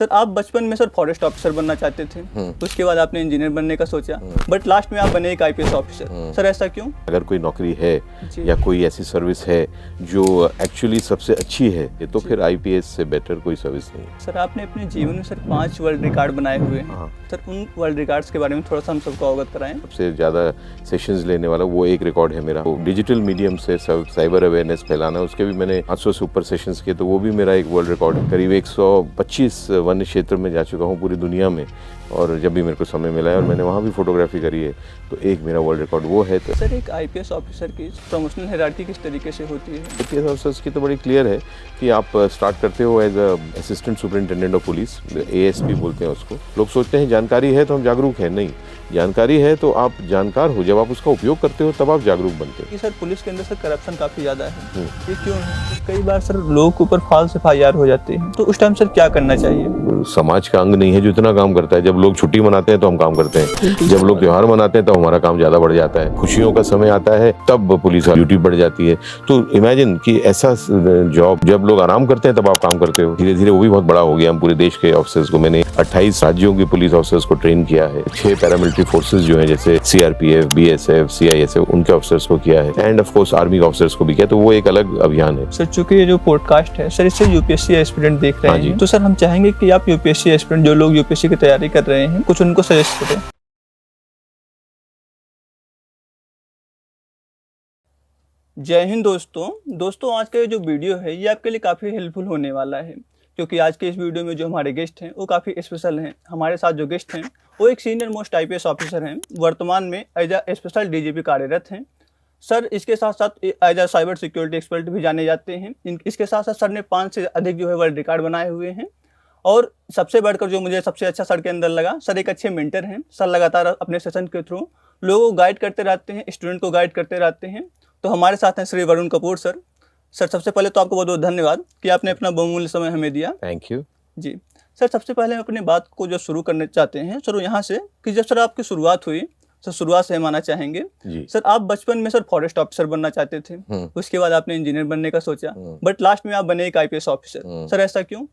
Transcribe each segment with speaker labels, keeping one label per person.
Speaker 1: Sir आप बचपन में सर फॉरेस्ट ऑफिसर बनना चाहते थे, उसके बाद आपने इंजीनियर बनने का सोचा, बट लास्ट में आप बने एक आईपीएस ऑफिसर। सर ऐसा क्यों?
Speaker 2: अगर कोई नौकरी है या कोई ऐसी सर्विस है जो एक्चुअली सबसे अच्छी है तो फिर आईपीएस से बेटर कोई सर्विस नहीं है।
Speaker 1: सर आपने अपने जीवन में सर 5 वर्ल्ड रिकॉर्ड बनाए हुए हैं। सर उन वर्ल्ड रिकॉर्ड्स के बारे में थोड़ा सा हम सबको अवगत कराएं।
Speaker 2: सबसे ज़्यादा सेशंस लेने वाला वो एक रिकॉर्ड है मेरा। डिजिटल मीडियम से साइबर अवेयरनेस फैलाना, उसके भी मैंने 800 से ऊपर सेशंस किए, तो वो भी मेरा एक वर्ल्ड रिकॉर्ड है। करीब 125 वन्य क्षेत्र में जा चुका हूँ पूरी दुनिया में, और जब भी मेरे को समय मिला है और मैंने वहाँ भी फोटोग्राफी करी है, तो एक मेरा वर्ल्ड रिकॉर्ड वो है। तो
Speaker 1: सर एक आईपीएस ऑफिसर की प्रमोशनल हायरार्की किस तरीके से होती है?
Speaker 2: आईपीएस ऑफिसर्स की तो बड़ी क्लियर है कि आप स्टार्ट करते हो as assistant superintendent of police, ASP बोलते हैं उसको। लोग सोचते हैं जानकारी है तो हम जागरूक हैं, नहीं, जानकारी है तो आप जानकार हो, जब आप उसका उपयोग करते हो तब आप जागरूक बनते हो।
Speaker 1: सर पुलिस के अंदर सर करप्शन काफी ज्यादा है, ये क्यों है? कई बार सर लोगों के ऊपर फाल्स एफआईआर हो जाते हैं, तो उस टाइम सर क्या करना चाहिए?
Speaker 2: समाज का अंग नहीं है जो इतना काम करता है। जब लोग छुट्टी मनाते हैं तो हम काम करते हैं, जब लोग त्योहार मनाते हैं तो हमारा काम ज्यादा बढ़ जाता है, खुशियों का समय आता है तब पुलिस ड्यूटी बढ़ जाती है। तो इमेजिन कि ऐसा जॉब जब लोग आराम करते हैं तब आप काम करते हो। धीरे धीरे वो भी बहुत बड़ा हो गया। हम पूरे देश के ऑफिसर्स को, मैंने 28 राज्यों के पुलिस ऑफिसर्स को ट्रेन किया है। 6 पैरामिलिट्री फोर्सेस जो हैं जैसे सीआरपीएफ, बीएसएफ, सीआईएसएफ, उनके ऑफिसर्स को किया है, end of course army officers को भी किया। तो वो एक अलग अभियान है।
Speaker 1: सर चूंकि ये जो पॉडकास्ट है सर, इससे यूपीएससी एस्पिरेंट देख रहे हैं, तो सर हम चाहेंगे कि आप यूपीएससी एस्पिरेंट, जो लोग यूपीएससी की तैयारी कर रहे हैं, कुछ उनको सजेस्ट करें। जय हिंद दोस्तों आज का ये जो वीडियो है ये आपके लिए काफ़ी हेल्पफुल होने वाला है, क्योंकि आज के इस वीडियो में जो हमारे गेस्ट हैं वो काफ़ी स्पेशल हैं। हमारे साथ जो गेस्ट हैं वो एक सीनियर मोस्ट आईपीएस ऑफिसर हैं, वर्तमान में एज अ स्पेशल डीजीपी कार्यरत हैं। सर इसके साथ साथ as a cyber security expert भी जाने जाते हैं। इसके साथ साथ सर ने 5 से अधिक जो है वर्ल्ड रिकॉर्ड बनाए हुए हैं, और सबसे बढ़कर जो मुझे सबसे अच्छा सर के अंदर लगा, सर एक अच्छे मेंटर हैं। सर लगातार अपने सेशन के थ्रू लोगों को गाइड करते रहते हैं, स्टूडेंट को गाइड करते रहते हैं। तो हमारे साथ हैं श्री वरुण कपूर सर। सर सबसे पहले तो आपको बहुत बहुत धन्यवाद कि आपने अपना बहुमूल्य समय हमें दिया।
Speaker 2: थैंक यू
Speaker 1: जी सर, सबसे पहले हम अपनी बात को जो शुरू करने चाहते हैं सर यहाँ से, कि जब सर आपकी शुरुआत हुई, सर शुरुआत से हम आना चाहेंगे। सर आप बचपन में सर फॉरेस्ट ऑफिसर बनना चाहते थे, उसके बाद आपने इंजीनियर बनने का सोचा, बट लास्ट में आप बने एक आईपीएस ऑफिसर। सर ऐसा क्यों?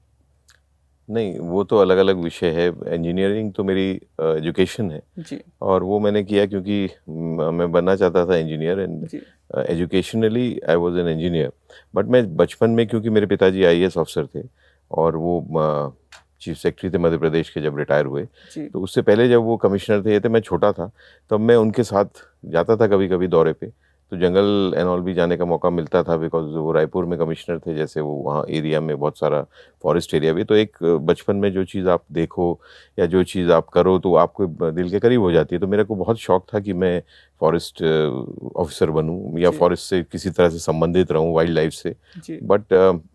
Speaker 2: नहीं, वो तो अलग अलग विषय है। इंजीनियरिंग तो मेरी एजुकेशन है
Speaker 1: जी,
Speaker 2: और वो मैंने किया क्योंकि मैं बनना चाहता था engineer, and educationally I was an engineer. But मैं बचपन में, क्योंकि मेरे पिताजी आईएएस ऑफिसर थे और वो चीफ सेक्रेटरी थे मध्य प्रदेश के जब रिटायर हुए, तो उससे पहले जब वो कमिश्नर थे, ये थे, मैं छोटा था, तब मैं उनके साथ जाता था कभी कभी दौरे पे। तो जंगल एंड ऑल भी जाने का मौका मिलता था, बिकॉज वो रायपुर में कमिश्नर थे, जैसे वो वहाँ एरिया में बहुत सारा फॉरेस्ट एरिया भी। तो एक बचपन में जो चीज़ आप देखो या जो चीज़ आप करो तो आपको दिल के करीब हो जाती है। तो मेरे को बहुत शौक था कि मैं फॉरेस्ट ऑफिसर बनूं या फॉरेस्ट से किसी तरह से संबंधित रहूं, वाइल्ड लाइफ से। बट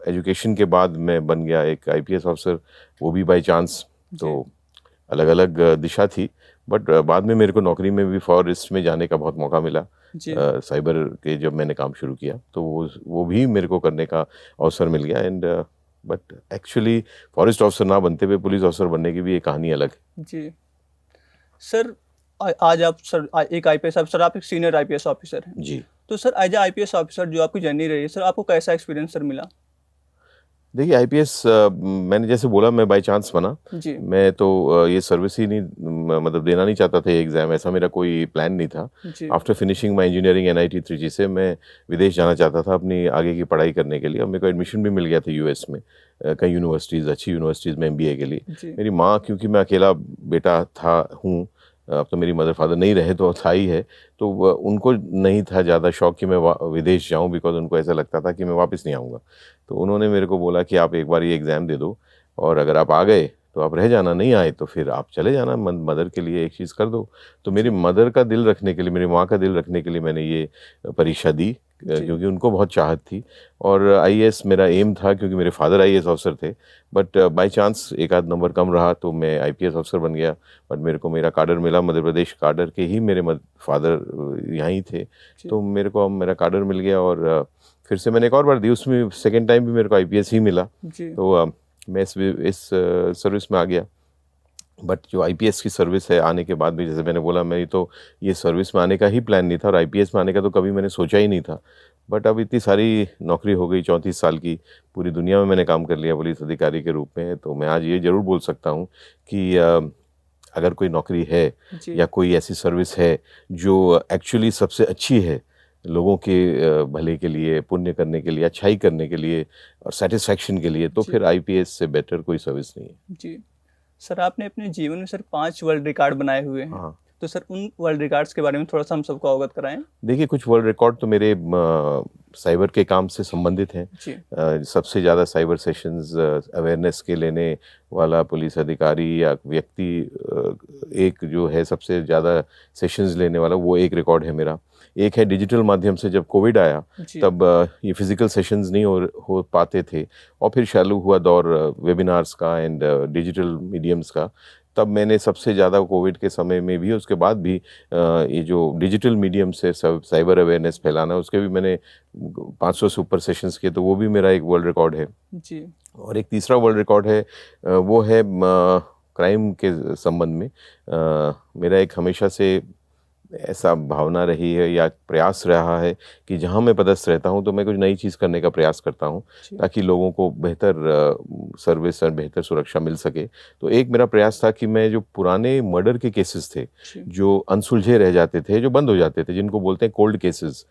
Speaker 2: एजुकेशन के बाद मैं बन गया एक आईपीएस ऑफिसर, वो भी बाय चांस। तो अलग अलग दिशा थी, बट बाद में मेरे को नौकरी में भी फॉरेस्ट में जाने का बहुत मौका मिला। साइबर के जब मैंने काम शुरू किया तो वो भी मेरे को करने का अवसर मिल गया। And but actually forest officer ना बनते हुए पुलिस ऑफिसर बनने की भी एक कहानी अलग है।
Speaker 1: जी सर, आज आप सर एक आईपीएस ऑफिसर, आप एक सीनियर आईपीएस ऑफिसर हैं
Speaker 2: जी।
Speaker 1: तो सर एज आईपीएस ऑफिसर जो आपकी जर्नी रही है सर, आपको कैसा एक्सपीरियंस सर मिला?
Speaker 2: देखिए, आईपीएस मैंने जैसे बोला, मैं बाय चांस बना। मैं तो ये सर्विस ही नहीं, मतलब देना नहीं चाहता था ये एग्ज़ाम, ऐसा मेरा कोई प्लान नहीं था। After finishing my engineering NIT Trichy से मैं विदेश जाना चाहता था अपनी आगे की पढ़ाई करने के लिए, और मेरे को एडमिशन भी मिल गया था यूएस में कई यूनिवर्सिटीज़, अच्छी यूनिवर्सिटीज़ में एमबीए के लिए। मेरी माँ, क्योंकि मैं अकेला बेटा हूँ, अब तो मेरी मदर फादर नहीं रहे तो था ही है, तो उनको नहीं था ज़्यादा शौक कि मैं विदेश जाऊं, बिकॉज उनको ऐसा लगता था कि मैं वापस नहीं आऊँगा। तो उन्होंने मेरे को बोला कि आप एक बार ये एग्ज़ाम दे दो, और अगर आप आ गए तो आप रह जाना, नहीं आए तो फिर आप चले जाना, मदर के लिए एक चीज़ कर दो। तो मेरी मदर का दिल रखने के लिए, मेरी माँ का दिल रखने के लिए मैंने ये परीक्षा दी, क्योंकि उनको बहुत चाहत थी। और आईएएस मेरा एम था, क्योंकि मेरे फादर आईएएस ऑफिसर थे, बट बाय चांस एक आध नंबर कम रहा तो मैं आईपीएस ऑफिसर बन गया। बट मेरे को मेरा काडर मिला, मध्य प्रदेश काडर के ही मेरे फादर यहाँ ही थे, तो मेरे को मेरा काडर मिल गया। और फिर से मैंने एक और बार दी, उसमें सेकेंड टाइम भी मेरे को आईपीएस ही मिला। तो मैं इस सर्विस में आ गया। बट जो आईपीएस की सर्विस है, आने के बाद भी, जैसे मैंने बोला, मेरी तो ये सर्विस में आने का ही प्लान नहीं था, और आईपीएस में आने का तो कभी मैंने सोचा ही नहीं था। बट अब इतनी सारी नौकरी हो गई, 34 साल की, पूरी दुनिया में मैंने काम कर लिया पुलिस अधिकारी के रूप में, तो मैं आज ये ज़रूर बोल सकता हूँ कि अगर कोई नौकरी है या कोई ऐसी सर्विस है जो एक्चुअली सबसे अच्छी है लोगों के भले के लिए, पुण्य करने के लिए, अच्छाई करने के लिए और सेटिस्फैक्शन के लिए, तो फिर आईपीएस से बेटर कोई सर्विस नहीं है।
Speaker 1: जी सर, आपने अपने जीवन में सर 5 वर्ल्ड रिकॉर्ड बनाए हुए हैं। हाँ। तो सर उन वर्ल्ड रिकॉर्ड्स के बारे में थोड़ा सा हम सबको अवगत कराएं।
Speaker 2: देखिए, कुछ वर्ल्ड रिकॉर्ड तो मेरे साइबर के काम से संबंधित हैं। सबसे ज़्यादा साइबर सेशंस अवेयरनेस के लेने वाला पुलिस अधिकारी या व्यक्ति एक जो है सबसे ज़्यादा सेशंस लेने वाला, वो एक रिकॉर्ड है मेरा। एक है डिजिटल माध्यम से, जब कोविड आया तब ये फिजिकल सेशंस नहीं हो पाते थे और फिर चालू हुआ दौर वेबिनार्स का एंड डिजिटल मीडियम्स का, तब मैंने सबसे ज़्यादा कोविड के समय में भी, उसके बाद भी ये जो डिजिटल मीडियम से साइबर अवेयरनेस फैलाना, उसके भी मैंने 500 से ऊपर सेशंस किए, तो वो भी मेरा एक वर्ल्ड रिकॉर्ड है जी। और एक तीसरा वर्ल्ड रिकॉर्ड है, वो है क्राइम के संबंध में। मेरा एक हमेशा से ऐसा भावना रही है या प्रयास रहा है कि जहाँ मैं पदस्थ रहता हूँ तो मैं कुछ नई चीज़ करने का प्रयास करता हूँ ताकि लोगों को बेहतर सर्विस और बेहतर सुरक्षा मिल सके। तो एक मेरा प्रयास था कि मैं जो पुराने मर्डर के केसेस थे जो अनसुलझे रह जाते थे, जो बंद हो जाते थे, जिनको बोलते हैं कोल्ड केसेस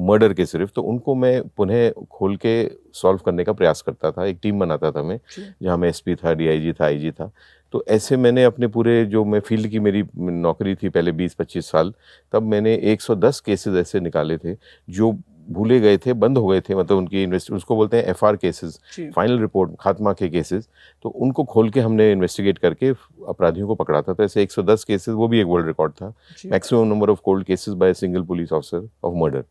Speaker 2: मर्डर के सिर्फ, तो उनको मैं पुनः खोल के सॉल्व करने का प्रयास करता था। एक टीम बनाता था मैं, जहाँ मैं एसपी था, डीआईजी था, आईजी था। तो ऐसे मैंने अपने पूरे जो मैं फील्ड की मेरी नौकरी थी पहले 20-25 साल, तब मैंने 110 केसेस ऐसे निकाले थे जो भूले गए थे, बंद हो गए थे, मतलब उनकी उसको बोलते हैं एफआर केसेस, फाइनल रिपोर्ट, खात्मा के केसेस। तो उनको खोल के हमने इन्वेस्टिगेट करके अपराधियों को पकड़ा था। तो ऐसे 110 केसेस, वो भी एक वर्ल्ड रिकॉर्ड था। Maximum number of cold cases by single police officer of murder.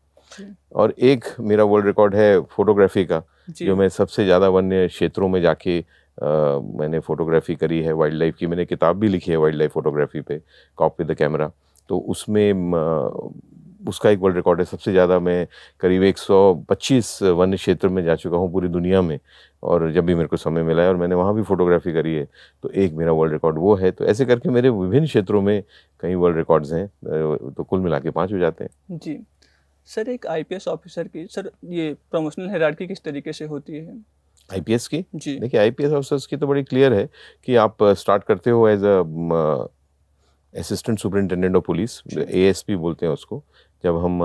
Speaker 2: और एक मेरा वर्ल्ड रिकॉर्ड है फोटोग्राफी का, जो मैं सबसे ज़्यादा वन्य क्षेत्रों में जाके मैंने फोटोग्राफी करी है वाइल्ड लाइफ की। मैंने किताब भी लिखी है वाइल्ड लाइफ फोटोग्राफी पे, कॉप विद द कैमरा। तो उसमें उसका एक वर्ल्ड रिकॉर्ड है। सबसे ज़्यादा मैं करीब 125 वन्य क्षेत्र में जा चुका हूँ पूरी दुनिया में, और जब भी मेरे को समय मिला है और मैंने वहाँ भी फोटोग्राफी करी है, तो एक मेरा वर्ल्ड रिकॉर्ड वो है। तो ऐसे करके मेरे विभिन्न क्षेत्रों में कई वर्ल्ड रिकॉर्ड्स हैं, तो कुल मिला के 5 हो जाते हैं।
Speaker 1: जी सर, एक आईपीएस ऑफिसर की सर ये प्रमोशनल हायरार्की किस तरीके से होती है?
Speaker 2: आईपीएस की? जी देखिए, आईपीएस ऑफिसर्स की तो बड़ी क्लियर है कि आप स्टार्ट करते हो as a assistant superintendent of police, ASP बोलते हैं उसको। जब हम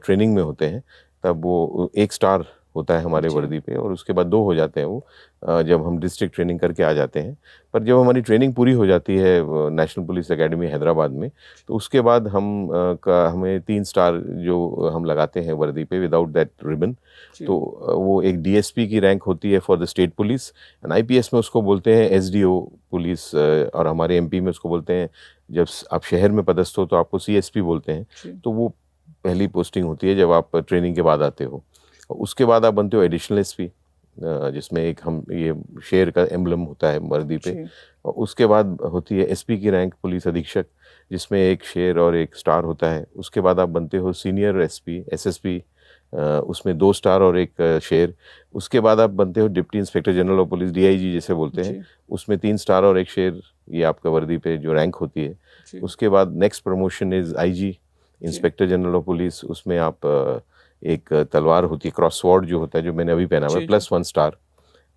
Speaker 2: ट्रेनिंग में होते हैं तब वो 1 स्टार होता है हमारे वर्दी पे, और उसके बाद 2 हो जाते हैं वो जब हम डिस्ट्रिक्ट ट्रेनिंग करके आ जाते हैं। पर जब हमारी ट्रेनिंग पूरी हो जाती है नेशनल पुलिस एकेडमी हैदराबाद में, तो उसके बाद हमें 3 स्टार जो हम लगाते हैं वर्दी पे विदाउट दैट रिबन, तो वो एक डीएसपी की रैंक होती है for the state police, and IPS में उसको बोलते हैं एसडीओ पुलिस, और हमारे एमपी में उसको बोलते हैं, जब आप शहर में पदस्थ हो तो आपको सीएसपी बोलते हैं। तो वो पहली पोस्टिंग होती है जब आप ट्रेनिंग के बाद आते हो। उसके बाद आप बनते हो एडिशनल एसपी, जिसमें एक हम ये शेर का एम्बलम होता है वर्दी पे। और उसके बाद होती है एसपी की रैंक, पुलिस अधीक्षक, जिसमें एक शेर और एक स्टार होता है। उसके बाद आप बनते हो सीनियर एसपी, एसएसपी, उसमें 2 स्टार और एक शेर। उसके बाद आप बनते हो deputy inspector general of police, DIG जिसे बोलते हैं, उसमें 3 स्टार और एक शेर, ये आपका वर्दी पे जो रैंक होती है। उसके बाद next promotion is IG, inspector general of police. उसमें आप एक तलवार होती है, क्रॉस स्वॉर्ड जो होता है, जो मैंने अभी पहना हुआ है, +1 स्टार।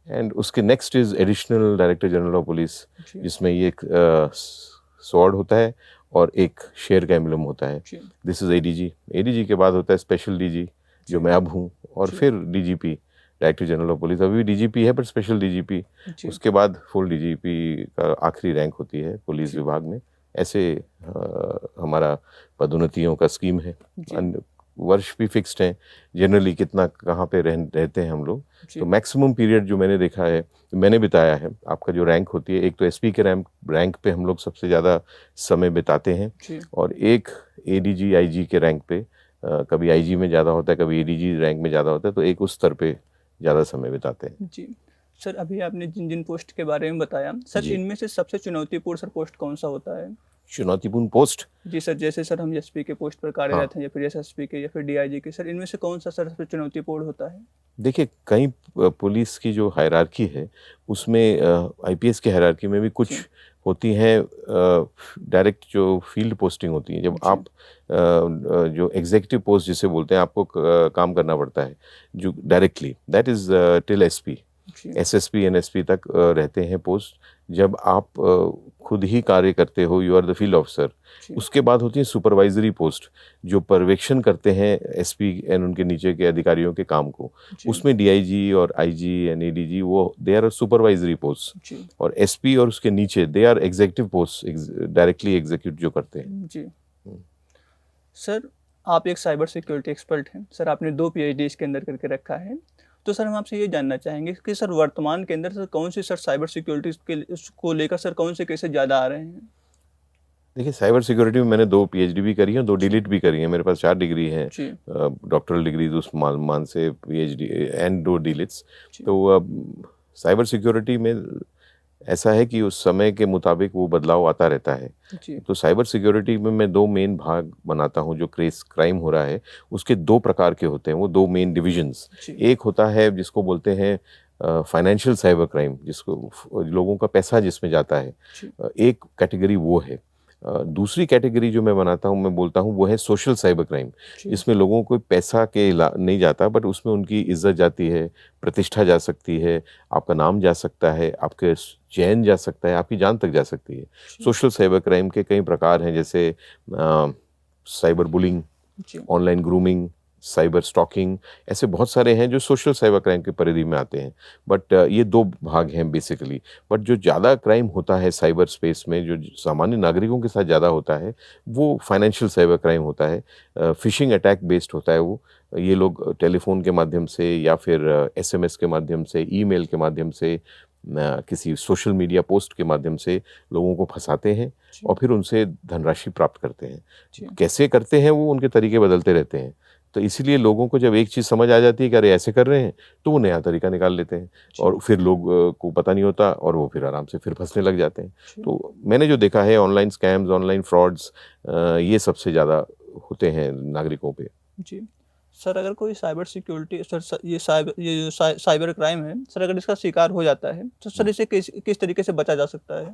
Speaker 2: एंड उसके next is additional director general of police, जिसमें ये एक स्वॉर्ड होता है और एक शेर का एम्बलम होता है। This is ADG. एडीजी के बाद होता है स्पेशल डीजी, जो मैं अब हूँ, और फिर DGP, director general of police. अभी भी डीजीपी है पर स्पेशल डीजीपी। उसके बाद फुल डीजीपी का आखिरी रैंक होती है पुलिस विभाग में। ऐसे हमारा पदोन्नतियों का स्कीम है। वर्ष भी फिक्स्ड हैं, जनरली कितना कहाँ पे रहते हैं हम लोग। तो मैक्सिमम पीरियड जो मैंने देखा है, मैंने बिताया है, आपका जो रैंक होती है, एक तो एसपी के रैंक पे हम लोग सबसे ज़्यादा समय बिताते हैं, और एक एडीजी आईजी के रैंक पे, कभी आईजी में ज़्यादा होता है, कभी एडीजी रैंक में ज़्यादा होता है, तो एक उस स्तर पे ज़्यादा समय बिताते हैं।
Speaker 1: जी सर, अभी आपने जिन जिन पोस्ट के बारे में बताया सर, इनमें से सबसे चुनौतीपूर्ण सर पोस्ट कौन सा होता है?
Speaker 2: चुनौतीपूर्ण पोस्ट।
Speaker 1: जी सर, जैसे सर हम एसपी के पोस्ट पर कार्यरत हैं या फिर एसएसपी के या फिर डीआईजी के, सर इनमें से कौन सा सर सबसे चुनौतीपूर्ण होता है?
Speaker 2: देखिए, कई पुलिस की जो हायरार्की है उसमें आईपीएस की हायरार्की में भी कुछ होती हैं डायरेक्ट जो फील्ड पोस्टिंग होती है, जब आप जो एग्जीक्यूटिव पोस्ट जिसे बोलते हैं, आपको काम करना पड़ता है जो directly, that is till SP, SSP NSP तक रहते हैं पोस्ट। जब आप खुद ही कार्य करते हो, you are the field officer. उसके बाद होती है सुपरवाइजरी पोस्ट, जो पर्यवेक्षण करते हैं एसपी एंड उनके नीचे के अधिकारियों के काम को। उसमें डीआईजी और आईजी एंड एडीजी, वो दे आर सुपरवाइजरी पोस्ट, और एसपी और उसके नीचे they are executive post, directly execute जो करते हैं।
Speaker 1: जी सर, आप एक साइबर सिक्योरिटी एक्सपर्ट हैं सर, आपने 2 PhD इसके अंदर करके रखा है। तो सर हम आपसे ये जानना चाहेंगे कि सर वर्तमान के अंदर सर कौन सी सर साइबर सिक्योरिटी के को लेकर सर कौन से केसेस ज़्यादा आ रहे हैं?
Speaker 2: देखिए, साइबर सिक्योरिटी में मैंने 2 PhD भी करी हैं, 2 डिलीट भी करी हैं। मेरे पास 4 डिग्री हैं, डॉक्टरल डिग्री उस मान से PhD एंड 2 डिलीट्स। तो साइबर सिक्योरिटी में ऐसा है कि उस समय के मुताबिक वो बदलाव आता रहता है। तो साइबर सिक्योरिटी में मैं 2 मेन भाग बनाता हूँ। जो क्राइम हो रहा है उसके 2 प्रकार के होते हैं, वो 2 मेन डिविजन्स। एक होता है जिसको बोलते हैं फाइनेंशियल साइबर क्राइम, जिसको लोगों का पैसा जिसमें जाता है, एक कैटेगरी वो है। दूसरी कैटेगरी जो मैं बनाता हूँ, मैं बोलता हूँ, वो है सोशल साइबर क्राइम, जिसमें लोगों को पैसा के नहीं जाता, बट उसमें उनकी इज्जत जाती है, प्रतिष्ठा जा सकती है, आपका नाम जा सकता है, आपके चैन जा सकता है, आपकी जान तक जा सकती है। सोशल साइबर क्राइम के कई प्रकार हैं, जैसे cyber bullying, online grooming, cyber stalking, ऐसे बहुत सारे हैं जो सोशल साइबर क्राइम के परिधि में आते हैं। बट ये 2 भाग हैं बेसिकली। बट जो ज़्यादा क्राइम होता है साइबर स्पेस में, जो सामान्य नागरिकों के साथ ज़्यादा होता है, वो फाइनेंशियल साइबर क्राइम होता है। फिशिंग अटैक बेस्ड होता है वो। ये लोग टेलीफोन के माध्यम से या फिर SMS के माध्यम से, ईमेल के माध्यम से, किसी सोशल मीडिया पोस्ट के माध्यम से लोगों को फंसाते हैं और फिर उनसे धनराशि प्राप्त करते हैं। कैसे करते हैं वो, उनके तरीके बदलते रहते हैं। तो इसीलिए लोगों को जब एक चीज़ समझ आ जाती है कि अरे ऐसे कर रहे हैं, तो वो नया तरीका निकाल लेते हैं और फिर लोग को पता नहीं होता और वो फिर आराम से फिर फंसने लग जाते हैं। तो मैंने जो देखा है, ऑनलाइन स्कैम्स, ऑनलाइन फ्रॉड्स, ये सबसे ज़्यादा होते हैं नागरिकों पे।
Speaker 1: जी सर, अगर कोई साइबर सिक्योरिटी सर, ये जो साइबर क्राइम है सर, अगर इसका शिकार हो जाता है तो सर इसे किस तरीके से बचा जा सकता है?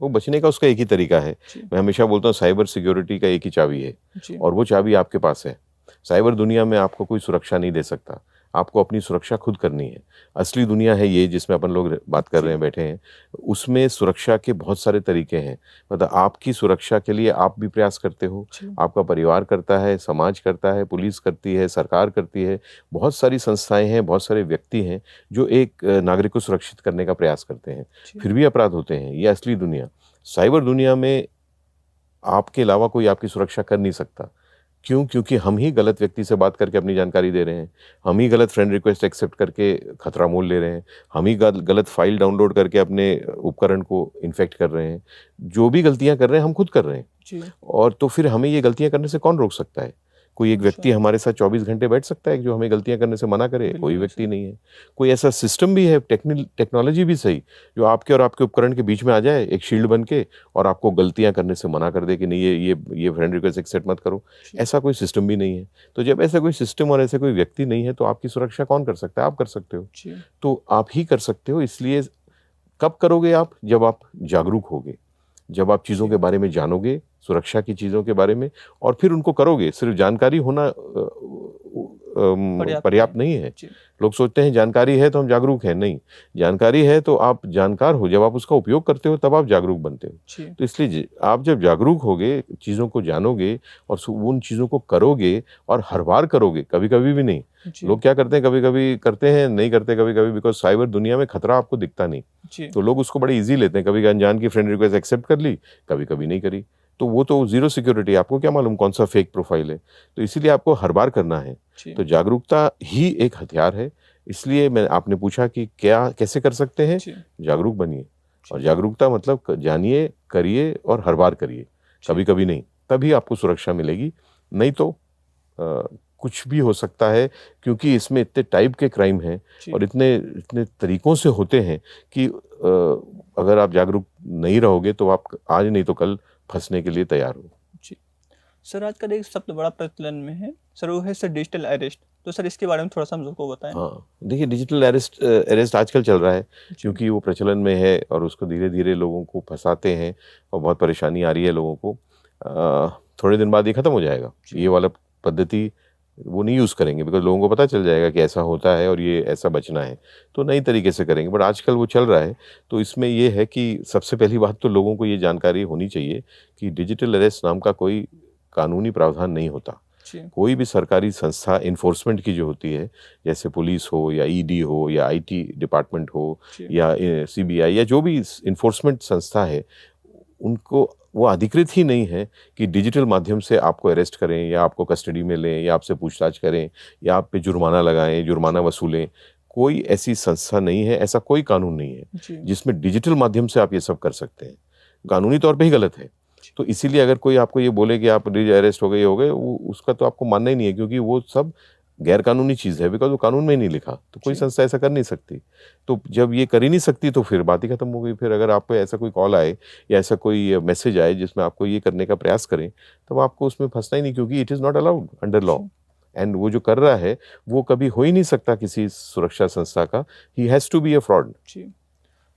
Speaker 2: वो बचने का उसका एक ही तरीका है। मैं हमेशा बोलता हूँ, साइबर सिक्योरिटी का एक ही चाबी है और वो चाबी आपके पास है। साइबर दुनिया में आपको कोई सुरक्षा नहीं दे सकता, आपको अपनी सुरक्षा खुद करनी है। असली दुनिया है ये जिसमें अपन लोग बात कर रहे हैं, बैठे हैं, उसमें सुरक्षा के बहुत सारे तरीके हैं। मतलब आपकी सुरक्षा के लिए आप भी प्रयास करते हो, आपका परिवार करता है, समाज करता है, पुलिस करती है, सरकार करती है, बहुत सारी संस्थाएं हैं, बहुत सारे व्यक्ति हैं जो एक नागरिक को सुरक्षित करने का प्रयास करते हैं, फिर भी अपराध होते हैं। ये असली दुनिया। साइबर दुनिया में आपके अलावा कोई आपकी सुरक्षा कर नहीं सकता। क्यों? क्योंकि हम ही गलत व्यक्ति से बात करके अपनी जानकारी दे रहे हैं, हम ही गलत फ्रेंड रिक्वेस्ट एक्सेप्ट करके खतरा मोल ले रहे हैं, हम ही गलत फाइल डाउनलोड करके अपने उपकरण को इन्फेक्ट कर रहे हैं। जो भी गलतियां कर रहे हैं हम खुद कर रहे हैं। और तो फिर हमें ये गलतियां करने से कौन रोक सकता है? कोई एक व्यक्ति हमारे साथ 24 घंटे बैठ सकता है जो हमें गलतियां करने से मना करे? कोई व्यक्ति नहीं है। कोई ऐसा सिस्टम भी है, टेक्नोलॉजी भी सही, जो आपके और आपके उपकरण के बीच में आ जाए एक शील्ड बन के और आपको गलतियां करने से मना कर दे कि नहीं, ये फ्रेंड रिक्वेस्ट एक्सेप्ट मत करो। ऐसा कोई सिस्टम भी नहीं है। तो जब ऐसा कोई सिस्टम और ऐसा कोई व्यक्ति नहीं है, तो आपकी सुरक्षा कौन कर सकता है? आप कर सकते हो। तो आप ही कर सकते हो। इसलिए कब करोगे आप? जब आप जागरूक होगे, जब आप चीज़ों के बारे में जानोगे, सुरक्षा की चीज़ों के बारे में, और फिर उनको करोगे। सिर्फ जानकारी होना पर्याप्त नहीं है। लोग सोचते हैं जानकारी है तो हम जागरूक हैं। नहीं, जानकारी है तो आप जानकार हो, जब आप उसका उपयोग करते हो तब आप जागरूक बनते हो। तो इसलिए आप जब जागरूक होगे, चीज़ों को जानोगे और उन चीज़ों को करोगे और हर बार करोगे, कभी कभी भी नहीं। लोग क्या करते हैं, कभी कभी करते हैं, नहीं करते कभी कभी, बिकॉज साइबर दुनिया में खतरा आपको दिखता नहीं, तो लोग उसको बड़े ईजी लेते हैं। कभी अनजान की फ्रेंड रिक्वेस्ट एक्सेप्ट कर ली, कभी कभी नहीं करी, तो वो तो जीरो सिक्योरिटी। आपको क्या मालूम कौन सा फेक प्रोफाइल है? तो इसीलिए आपको हर बार करना है। तो जागरूकता ही एक हथियार है। इसलिए आपने पूछा कि कैसे कर सकते हैं? जागरूक बनिए। और जागरूकता मतलब जानिए, करिए और हर बार करिए, कभी कभी नहीं। तभी आपको सुरक्षा मिलेगी। नहीं तो कुछ भी हो सकता है, क्योंकि इसमें इतने टाइप के क्राइम हैं और इतने तरीकों से होते हैं कि अगर आप जागरूक नहीं रहोगे तो आप आज नहीं तो कल फंसने के लिए तैयार हो।
Speaker 1: जी सर, आजकल एक सबसे बड़ा प्रचलन में है सर, वो है सर डिजिटल अरेस्ट। तो सर इसके बारे में थोड़ा सा हम सबको बताएं।
Speaker 2: हाँ, देखिए डिजिटल अरेस्ट आजकल चल रहा है क्योंकि वो प्रचलन में है और उसको धीरे धीरे लोगों को फंसाते हैं और बहुत परेशानी आ रही है लोगों को। थोड़े दिन बाद ये खत्म हो जाएगा, ये वाला पद्धति वो नहीं यूज़ करेंगे, बिकॉज लोगों को पता चल जाएगा कि ऐसा होता है और ये ऐसा बचना है, तो नई तरीके से करेंगे। बट आजकल वो चल रहा है, तो इसमें ये है कि सबसे पहली बात तो लोगों को ये जानकारी होनी चाहिए कि डिजिटल अरेस्ट नाम का कोई कानूनी प्रावधान नहीं होता। कोई भी सरकारी संस्था इन्फोर्समेंट की जो होती है, जैसे पुलिस हो या ईडी हो या आईटी डिपार्टमेंट हो या सीबीआई या जो भी इन्फोर्समेंट संस्था है, उनको वो अधिकृत ही नहीं है कि डिजिटल माध्यम से आपको अरेस्ट करें या आपको कस्टडी में लें या आपसे पूछताछ करें या आप पे जुर्माना लगाएं, जुर्माना वसूलें। कोई ऐसी संस्था नहीं है, ऐसा कोई कानून नहीं है जिसमें डिजिटल माध्यम से आप ये सब कर सकते हैं। कानूनी तौर पे ही गलत है। तो इसीलिए अगर कोई आपको ये बोले कि आप अरेस्ट हो गए, उसका तो आपको मानना ही नहीं है, क्योंकि वो सब गैर कानूनी चीज़ है, बिकॉज वो कानून में ही नहीं लिखा। तो कोई संस्था ऐसा कर नहीं सकती। तो जब ये कर ही नहीं सकती तो फिर बात ही खत्म हो गई। फिर अगर आपको ऐसा कोई कॉल आए या ऐसा कोई मैसेज आए जिसमें आपको ये करने का प्रयास करें, तब आपको उसमें फंसना ही नहीं, क्योंकि it is not allowed under law. And वो जो कर रहा है वो कभी हो ही नहीं सकता किसी सुरक्षा संस्था का। He has to be a fraud.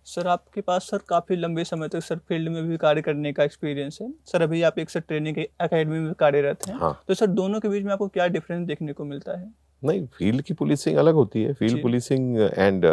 Speaker 1: Sir आपके पास सर काफ़ी लंबे समय तक सर फील्ड में भी कार्य करने का एक्सपीरियंस है सर। अभी आप एक सर ट्रेनिंग एकेडमी में कार्यरत हैं। हाँ। तो सर दोनों के बीच में आपको क्या डिफरेंस देखने को मिलता है?
Speaker 2: नहीं, फील्ड की पुलिसिंग अलग होती है। फील्ड पुलिसिंग एंड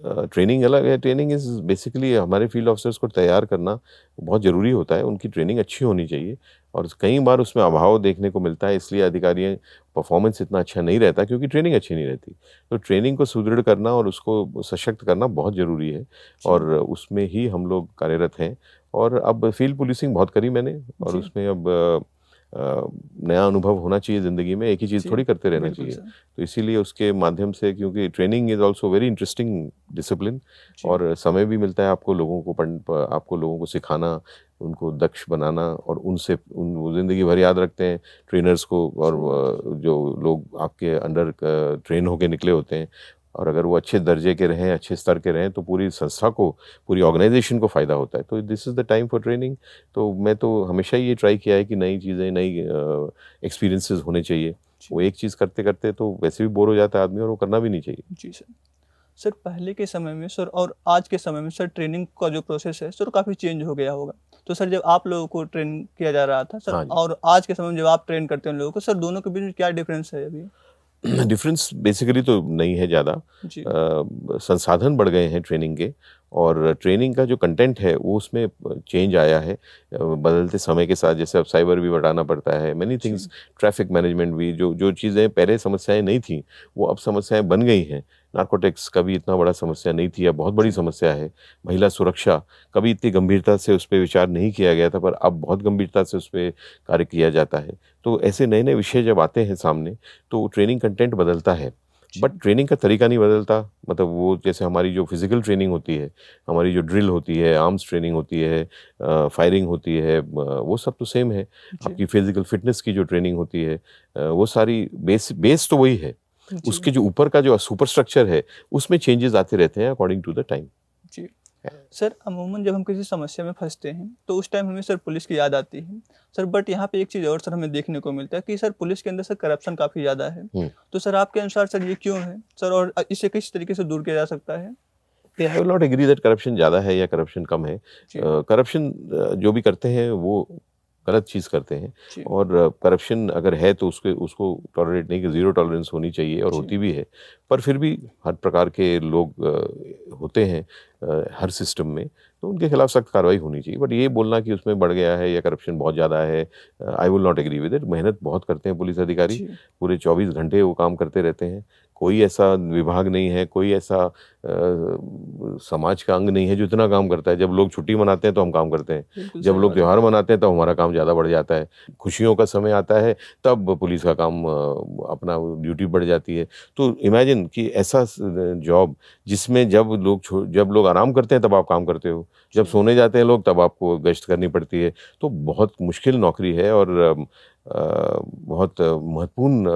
Speaker 2: ट्रेनिंग अलग है। ट्रेनिंग इज़ बेसिकली हमारे फील्ड ऑफिसर्स को तैयार करना बहुत ज़रूरी होता है। उनकी ट्रेनिंग अच्छी होनी चाहिए और कई बार उसमें अभाव देखने को मिलता है, इसलिए अधिकारी परफॉर्मेंस इतना अच्छा नहीं रहता, क्योंकि ट्रेनिंग अच्छी नहीं रहती। तो ट्रेनिंग को सुदृढ़ करना और उसको सशक्त करना बहुत ज़रूरी है और उसमें ही हम लोग कार्यरत हैं। और अब फील्ड पुलिसिंग बहुत करी मैंने और उसमें अब नया अनुभव होना चाहिए ज़िंदगी में, एक ही चीज़ थोड़ी करते रहना चाहिए। तो इसीलिए उसके माध्यम से, क्योंकि training is also very interesting discipline और समय भी मिलता है आपको लोगों को सिखाना, उनको दक्ष बनाना और उनसे वो ज़िंदगी भर याद रखते हैं ट्रेनर्स को। और जो लोग आपके अंडर ट्रेन होके निकले होते हैं, और अगर वो अच्छे दर्जे के रहें, अच्छे स्तर के रहें, तो पूरी संस्था को, पूरी ऑर्गेनाइजेशन को फ़ायदा होता है। तो this is the time for training. तो मैं तो हमेशा ये ट्राई किया है कि नई चीज़ें, नई एक्सपीरियंसेस होने चाहिए। वो एक चीज़ करते करते तो वैसे भी बोर हो जाता है आदमी और वो करना भी नहीं चाहिए।
Speaker 1: जी सर। सर पहले के समय में सर और आज के समय में सर ट्रेनिंग का जो प्रोसेस है सर काफ़ी चेंज हो गया होगा। तो सर जब आप लोगों को ट्रेन किया जा रहा था सर, हाँ, और आज के समय में जब आप ट्रेन करते हैं लोगों को, सर दोनों के बीच में क्या डिफरेंस है अभी?
Speaker 2: डिफरेंस बेसिकली तो नहीं है ज़्यादा। संसाधन बढ़ गए हैं ट्रेनिंग के और ट्रेनिंग का जो कंटेंट है वो उसमें चेंज आया है बदलते समय के साथ। जैसे अब साइबर भी बढ़ाना पड़ता है, मैनी थिंग्स, ट्रैफिक मैनेजमेंट भी, जो चीज़ें पहले समस्याएं नहीं थी वो अब समस्याएं बन गई हैं। नार्कोटिक्स कभी इतना बड़ा समस्या नहीं थी, अब बहुत बड़ी समस्या है। महिला सुरक्षा, कभी इतनी गंभीरता से उस पर विचार नहीं किया गया था, पर अब बहुत गंभीरता से उस पर कार्य किया जाता है। तो ऐसे नए नए विषय जब आते हैं सामने तो ट्रेनिंग कंटेंट बदलता है, बट ट्रेनिंग का तरीका नहीं बदलता। मतलब वो जैसे हमारी जो फिजिकल ट्रेनिंग होती है, हमारी जो ड्रिल होती है, आर्म्स ट्रेनिंग होती है, फायरिंग होती है, वो सब तो सेम है। आपकी फिजिकल फिटनेस की जो ट्रेनिंग होती है वो सारी बेस तो वही है। उसके जो ऊपर का जो सुपर स्ट्रक्चर है उसमें चेंजेस आते रहते हैं अकॉर्डिंग टू द टाइम।
Speaker 1: जी सर, अमूमन जब हम किसी समस्या में फंसते हैं तो उस टाइम हमें सर पुलिस की याद आती है सर। बट यहाँ पे एक चीज़ और सर हमें देखने को मिलता है कि सर पुलिस के अंदर सर करप्शन काफ़ी ज़्यादा है। तो सर आपके अनुसार सर ये क्यों है सर, और इसे किस तरीके से दूर किया जा सकता है?
Speaker 2: I will not agree that corruption ज़्यादा है या करप्शन कम है। करप्शन जो भी करते हैं वो गलत चीज़ करते हैं और करप्शन अगर है तो उसको टॉलरेट नहीं, कि ज़ीरो टॉलरेंस होनी चाहिए और होती भी है। पर फिर भी हर प्रकार के लोग होते हैं हर सिस्टम में, तो उनके खिलाफ सख्त कार्रवाई होनी चाहिए। बट ये बोलना कि उसमें बढ़ गया है या करप्शन बहुत ज़्यादा है, I will not agree with it. मेहनत बहुत करते हैं पुलिस अधिकारी, पूरे 24 घंटे वो काम करते रहते हैं। कोई ऐसा विभाग नहीं है, कोई ऐसा समाज का अंग नहीं है जो इतना काम करता है। जब लोग छुट्टी मनाते हैं तो हम काम करते हैं, जब लोग त्यौहार मनाते हैं तो हमारा काम ज़्यादा बढ़ जाता है। खुशियों का समय आता है तब पुलिस का काम अपना ड्यूटी बढ़ जाती है। तो इमेजिन कि ऐसा जॉब जिसमें जब लोग आराम करते हैं तब आप काम करते हो, जब सोने जाते हैं लोग तब आपको गश्त करनी पड़ती है। तो बहुत मुश्किल नौकरी है और बहुत महत्वपूर्ण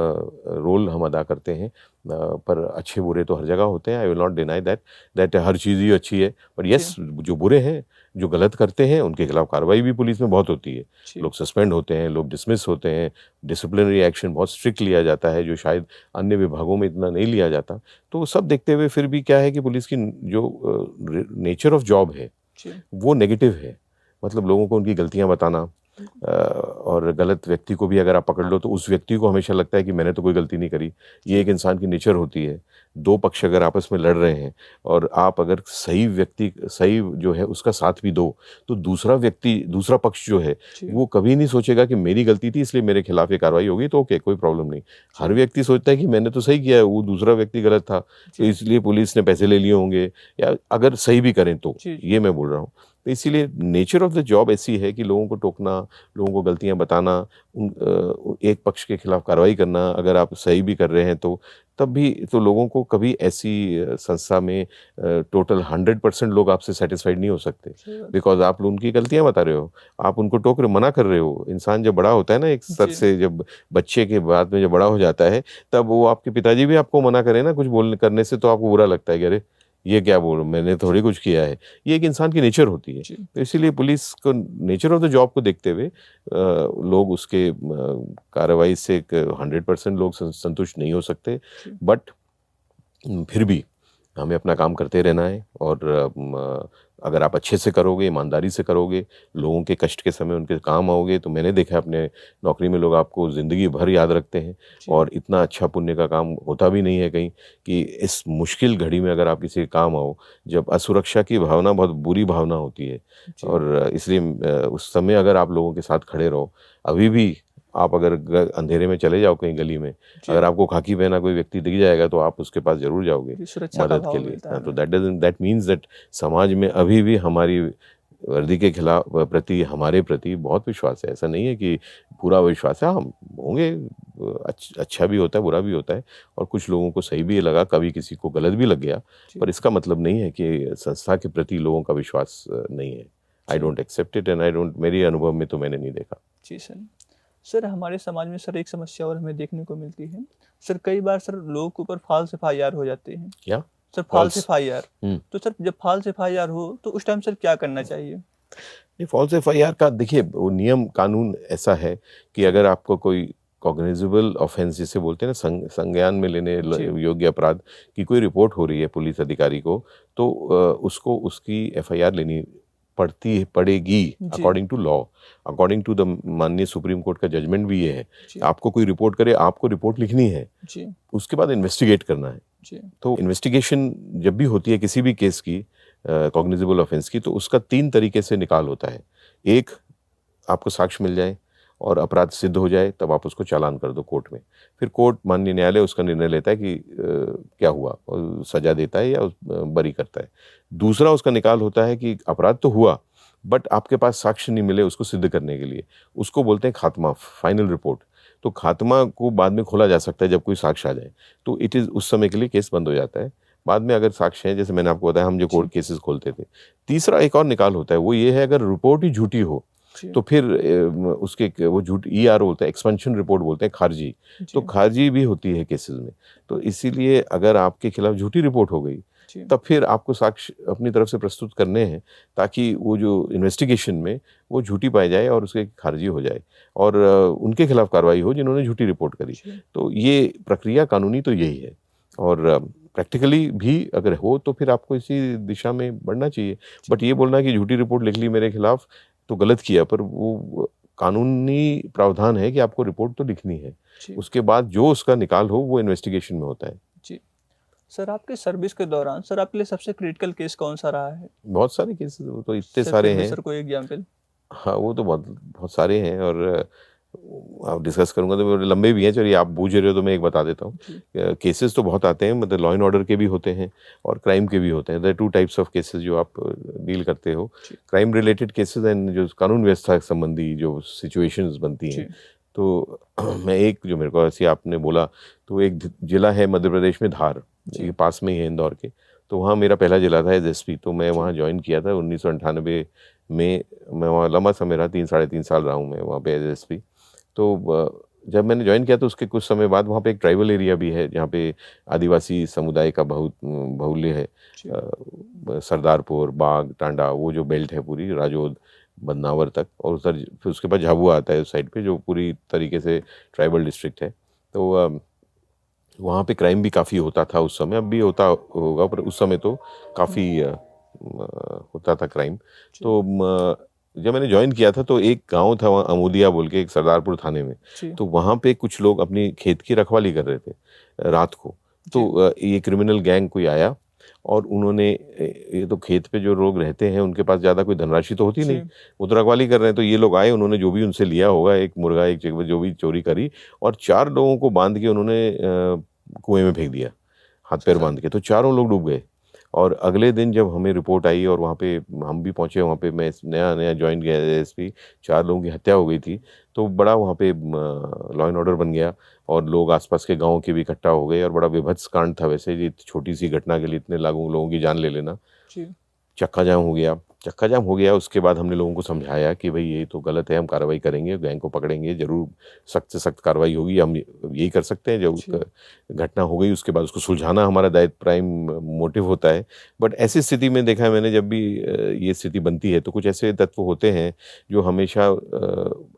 Speaker 2: रोल हम अदा करते हैं। पर अच्छे बुरे तो हर जगह होते हैं, I will not deny that हर चीज़ ही अच्छी है, पर यस जो बुरे हैं, जो गलत करते हैं, उनके खिलाफ कार्रवाई भी पुलिस में बहुत होती है। लोग सस्पेंड होते हैं, लोग डिसमिस होते हैं, डिसिप्लिनरी एक्शन बहुत स्ट्रिक्ट लिया जाता है जो शायद अन्य विभागों में इतना नहीं लिया जाता। तो सब देखते हुए फिर भी क्या है कि पुलिस की जो नेचर ऑफ जॉब है वो नेगेटिव है। मतलब लोगों को उनकी गलतियां बताना, और गलत व्यक्ति को भी अगर आप पकड़ लो तो उस व्यक्ति को हमेशा लगता है कि मैंने तो कोई गलती नहीं करी। ये एक इंसान की नेचर होती है। दो पक्ष अगर आपस में लड़ रहे हैं और आप अगर सही व्यक्ति, सही जो है उसका साथ भी दो, तो दूसरा व्यक्ति, दूसरा पक्ष जो है वो कभी नहीं सोचेगा कि मेरी गलती थी इसलिए मेरे खिलाफ ये कार्रवाई होगी, तो ओके कोई प्रॉब्लम नहीं। हर व्यक्ति सोचता है कि मैंने तो सही किया है, वो दूसरा व्यक्ति गलत था तो इसलिए पुलिस ने पैसे ले लिए होंगे, या अगर सही भी करें तो, ये मैं बोल रहा हूँ। तो इसीलिए नेचर ऑफ द जॉब ऐसी है कि लोगों को टोकना, लोगों को गलतियां बताना, एक पक्ष के खिलाफ कार्रवाई करना, अगर आप सही भी कर रहे हैं तो तब भी तो लोगों को कभी ऐसी संस्था में टोटल 100% लोग आपसे सेटिस्फाइड नहीं हो सकते, बिकॉज आप उनकी गलतियां बता रहे हो, आप उनको टोक रहे, मना कर रहे हो। इंसान जब बड़ा होता है ना, एक स्तर से जब बच्चे के बाद में जब बड़ा हो जाता है, तब वो आपके पिताजी भी आपको मना करें ना कुछ बोलने करने से, तो आपको बुरा लगता है कि अरे ये क्या बोल, मैंने थोड़ी कुछ किया है। ये एक इंसान की नेचर होती है। तो इसीलिए पुलिस को नेचर ऑफ द जॉब को देखते हुए लोग उसके कार्रवाई से 100% लोग संतुष्ट नहीं हो सकते, बट फिर भी हमें अपना काम करते रहना है। और अगर आप अच्छे से करोगे, ईमानदारी से करोगे, लोगों के कष्ट के समय उनके काम आओगे, तो मैंने देखा अपने नौकरी में लोग आपको ज़िंदगी भर याद रखते हैं। और इतना अच्छा पुण्य का काम होता भी नहीं है कहीं कि इस मुश्किल घड़ी में अगर आप किसी के काम आओ, जब असुरक्षा की भावना बहुत बुरी भावना होती है। और इसलिए उस समय अगर आप लोगों के साथ खड़े रहो, अभी भी आप अगर अंधेरे में चले जाओ कहीं गली में, अगर आपको खाकी पहना कोई व्यक्ति दिख जाएगा तो आप उसके पास जरूर जाओगे मदद के लिए। तो दैट मीन्स दैट समाज में अभी भी हमारी वर्दी के खिलाफ प्रति, हमारे प्रति बहुत विश्वास है। ऐसा नहीं है कि पूरा विश्वास है, हम होंगे, अच्छा भी होता है, बुरा भी होता है, और कुछ लोगों को सही भी लगा, कभी किसी को गलत भी लग गया, पर इसका मतलब नहीं है कि संस्था के प्रति लोगों का विश्वास नहीं है। I don't accept it and I don't, मेरे अनुभव में तो मैंने नहीं देखा।
Speaker 1: जी सर, हमारे समाज में सर एक समस्या और हमें देखने को मिलती है सर, कई बार सर लोगों के ऊपर फॉल्स एफआईआर हो जाते हैं।
Speaker 2: क्या
Speaker 1: सर? False FIR. तो सर जब फॉल्स एफआईआर हो तो उस टाइम सर क्या करना चाहिए?
Speaker 2: ये फॉल्स एफआईआर का देखिए, वो नियम कानून ऐसा है कि अगर आपको कोई कॉग्निजेबल ऑफेंस जिसे बोलते हैं ना, संज्ञान में लेने योग्य अपराध की कोई रिपोर्ट हो रही है पुलिस अधिकारी को, तो उसको उसकी एफआईआर लेनी पड़ेगी according to law, according to the माननीय सुप्रीम कोर्ट का जजमेंट भी ये है। आपको कोई रिपोर्ट करे, आपको रिपोर्ट लिखनी है, उसके बाद इन्वेस्टिगेट करना है। तो इन्वेस्टिगेशन जब भी होती है किसी भी केस की, कॉग्निजेबल ऑफेंस की, तो उसका 3 तरीके से निकाल होता है। एक, आपको साक्ष्य मिल जाए और अपराध सिद्ध हो जाए, तब आप उसको चालान कर दो कोर्ट में। फिर कोर्ट, माननीय न्यायालय उसका निर्णय लेता है कि क्या हुआ, और सजा देता है या बरी करता है। दूसरा उसका निकाल होता है कि अपराध तो हुआ, बट आपके पास साक्ष्य नहीं मिले उसको सिद्ध करने के लिए, उसको बोलते हैं खात्मा, फाइनल रिपोर्ट। तो खात्मा को बाद में खोला जा सकता है जब कोई साक्ष्य आ जाए, तो इट इज़ उस समय के लिए केस बंद हो जाता है। बाद में अगर साक्ष्य है, जैसे मैंने आपको बताया हम जो कोर्ट केसेस खोलते थे। तीसरा एक और निकाल होता है, वो ये है अगर रिपोर्ट ही झूठी हो तो फिर उसके वो झूठ ERO होता है, एक्सपेंशन रिपोर्ट बोलते हैं, खारिजी, तो खारिजी भी होती है केसेस में। तो इसीलिए अगर आपके खिलाफ झूठी रिपोर्ट हो गई, तब फिर आपको साक्ष्य अपनी तरफ से प्रस्तुत करने हैं ताकि वो जो इन्वेस्टिगेशन में वो झूठी पाई जाए और उसके खारिजी हो जाए और उनके खिलाफ कार्रवाई हो जिन्होंने झूठी रिपोर्ट करी। तो ये प्रक्रिया कानूनी तो यही है, और प्रैक्टिकली भी अगर हो तो फिर आपको इसी दिशा में बढ़ना चाहिए। बट ये बोलना कि झूठी रिपोर्ट लिख ली मेरे खिलाफ तो गलत किया, पर वो कानूनी प्रावधान है कि आपको रिपोर्ट तो लिखनी है, उसके बाद जो उसका निकाल हो वो इन्वेस्टिगेशन में होता है।
Speaker 1: जी सर, आपके सर्विस के दौरान सर आपके लिए सबसे क्रिटिकल केस कौन सा रहा है?
Speaker 2: बहुत सारे केसेस, वो तो इतने सारे हैं
Speaker 1: सर, कोई एग्जांपल?
Speaker 2: हाँ, वो तो बहुत सारे हैं, और आप डिस्कस करूंगा तो लंबे भी हैं। चलिए, आप पूछ रहे हो तो मैं एक बता देता हूँ। केसेस तो बहुत आते हैं, मतलब लॉ एंड ऑर्डर के भी होते हैं और क्राइम के भी होते हैं। There are 2 types of cases जो आप डील करते हो, क्राइम रिलेटेड केसेस एंड जो कानून व्यवस्था संबंधी जो सिचुएशंस बनती हैं। तो मैं एक, जो मेरे को ऐसी आपने बोला, तो एक जिला है मध्य प्रदेश में, धार, ये पास में ही है इंदौर के, तो वहाँ मेरा पहला जिला था एज एसपी। तो मैं वहाँ ज्वाइन किया था 1998 में। मैं वहाँ लंबा समय रहा, 3 साढ़े 3 साल रहा हूँ मैं वहाँ पे एज एसपी। तो जब मैंने ज्वाइन किया तो उसके कुछ समय बाद वहाँ पे एक ट्राइबल एरिया भी है जहाँ पे आदिवासी समुदाय का बहुत बाहुल्य है। सरदारपुर, बाग, टांडा, वो जो बेल्ट है पूरी राजौद बदनावर तक, और उधर फिर उसके बाद झाबुआ आता है उस साइड पे, जो पूरी तरीके से ट्राइबल डिस्ट्रिक्ट है। तो वहाँ पे क्राइम भी काफ़ी होता था उस समय, अब भी होता होगा, पर उस समय तो काफ़ी होता था क्राइम। तो जब मैंने ज्वाइन किया था तो एक गांव था वहाँ अमोदिया बोल के, एक सरदारपुर थाने में। तो वहाँ पे कुछ लोग अपनी खेत की रखवाली कर रहे थे रात को। तो ये क्रिमिनल गैंग कोई आया और उन्होंने, ये तो खेत पे जो लोग रहते हैं उनके पास ज़्यादा कोई धनराशि तो होती नहीं, वो तो रखवाली कर रहे हैं। तो ये लोग आए, उन्होंने जो भी उनसे लिया होगा, एक मुर्गा, एक चिकन, जो भी चोरी करी, और 4 लोगों को बांध के उन्होंने कुएं में फेंक दिया, हाथ पैर बांध के। तो चारों लोग डूब गए। और अगले दिन जब हमें रिपोर्ट आई और वहाँ पे हम भी पहुँचे, वहाँ पे मैं नया ज्वाइन किया एसपी, 4 लोगों की हत्या हो गई थी। तो बड़ा वहाँ पे लॉ एंड ऑर्डर बन गया और लोग आसपास के गाँव के भी इकट्ठा हो गए और बड़ा विभत्स कांड था। वैसे ये छोटी सी घटना के लिए इतने लोगों की जान ले लेना। चक्का जाम हो गया। उसके बाद हमने लोगों को समझाया कि भाई ये तो गलत है, हम कार्रवाई करेंगे, गैंग को पकड़ेंगे, जरूर सख्त से सख्त कार्रवाई होगी, हम यही कर सकते हैं। जब घटना हो गई उसके बाद उसको सुलझाना हमारा दायित्व, प्राइम मोटिव होता है। बट ऐसी स्थिति में देखा है मैंने, जब भी ये स्थिति बनती है तो कुछ ऐसे तत्व होते हैं जो हमेशा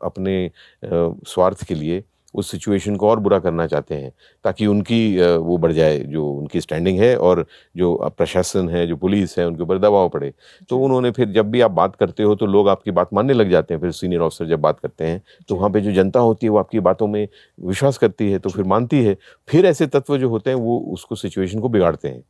Speaker 2: अपने स्वार्थ के लिए उस सिचुएशन को और बुरा करना चाहते हैं, ताकि उनकी वो बढ़ जाए, जो उनकी स्टैंडिंग है, और जो प्रशासन है, जो पुलिस है, उनके ऊपर दबाव पड़े। तो उन्होंने फिर, जब भी आप बात करते हो तो लोग आपकी बात मानने लग जाते हैं। फिर सीनियर ऑफिसर जब बात करते हैं तो वहाँ पे जो जनता होती है वो आपकी बातों में विश्वास करती है, तो फिर मानती है। फिर ऐसे तत्व जो होते हैं वो उसको सिचुएशन को बिगाड़ते हैं।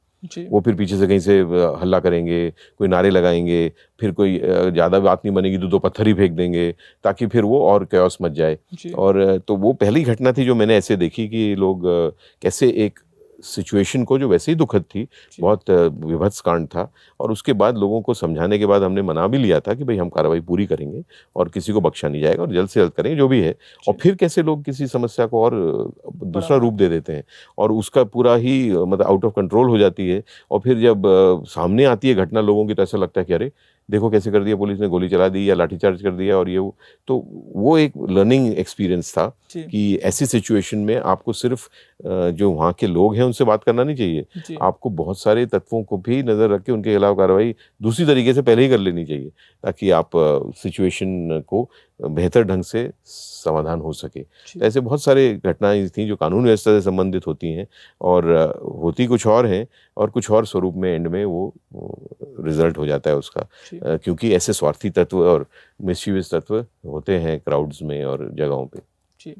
Speaker 2: वो फिर पीछे से कहीं से हल्ला करेंगे, कोई नारे लगाएंगे, फिर कोई ज़्यादा बात नहीं बनेगी तो 2 पत्थर ही फेंक देंगे, ताकि फिर वो और कैओस मच जाए। और तो वो पहली घटना थी जो मैंने ऐसे देखी कि लोग कैसे एक सिचुएशन को, जो वैसे ही दुखद थी, बहुत विभत्स कांड था, और उसके बाद लोगों को समझाने के बाद हमने मना भी लिया था कि भाई हम कार्रवाई पूरी करेंगे और किसी को बख्शा नहीं जाएगा और जल्द से जल्द करेंगे जो भी है। और फिर कैसे लोग किसी समस्या को और दूसरा रूप दे देते हैं और उसका पूरा ही मतलब आउट ऑफ कंट्रोल हो जाती है। और फिर जब सामने आती है घटना लोगों की, तो ऐसा लगता है कि अरे देखो कैसे कर दिया, पुलिस ने गोली चला दी या लाठीचार्ज कर दिया, और ये तो वो एक लर्निंग एक्सपीरियंस था कि ऐसी सिचुएशन में आपको सिर्फ जो वहाँ के लोग हैं उनसे बात करना नहीं चाहिए, आपको बहुत सारे तत्वों को भी नज़र रख के उनके खिलाफ कार्रवाई दूसरी तरीके से पहले ही कर लेनी चाहिए, ताकि आप सिचुएशन को बेहतर ढंग से समाधान हो सके। तो ऐसे बहुत सारे घटनाएं थी जो कानून व्यवस्था से संबंधित होती हैं, और होती कुछ और हैं और कुछ और स्वरूप में एंड में वो रिजल्ट हो जाता है उसका, क्योंकि ऐसे स्वार्थी तत्व और मिस्चीवियस तत्व होते हैं क्राउड्स में और जगहों पे।
Speaker 1: जी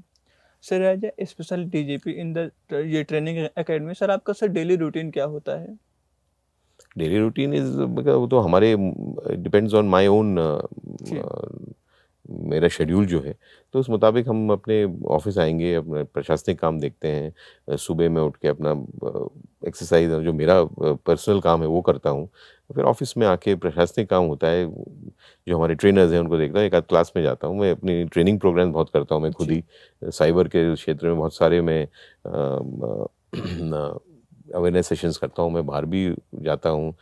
Speaker 1: sir, as a special DGP in the ये ट्रेनिंग एकेडमी, सर आपका सर डेली रूटीन क्या होता है?
Speaker 2: डेली रूटीन इज, वो तो हमारे डिपेंड्स ऑन माय ओन, मेरा शेड्यूल जो है, तो उस मुताबिक हम अपने ऑफिस आएंगे, अपने प्रशासनिक काम देखते हैं। सुबह में उठ के अपना एक्सरसाइज, जो मेरा पर्सनल काम है वो करता हूँ। फिर ऑफिस में आके प्रशासनिक काम होता है, जो हमारे ट्रेनर्स हैं उनको देखता हूँ। एक आध क्लास में जाता हूँ, मैं अपनी ट्रेनिंग प्रोग्राम बहुत करता हूँ मैं खुद ही। साइबर के क्षेत्र में बहुत सारे मैं अवेयरनेस सेशंस करता हूँ, मैं बाहर भी जाता हूँ।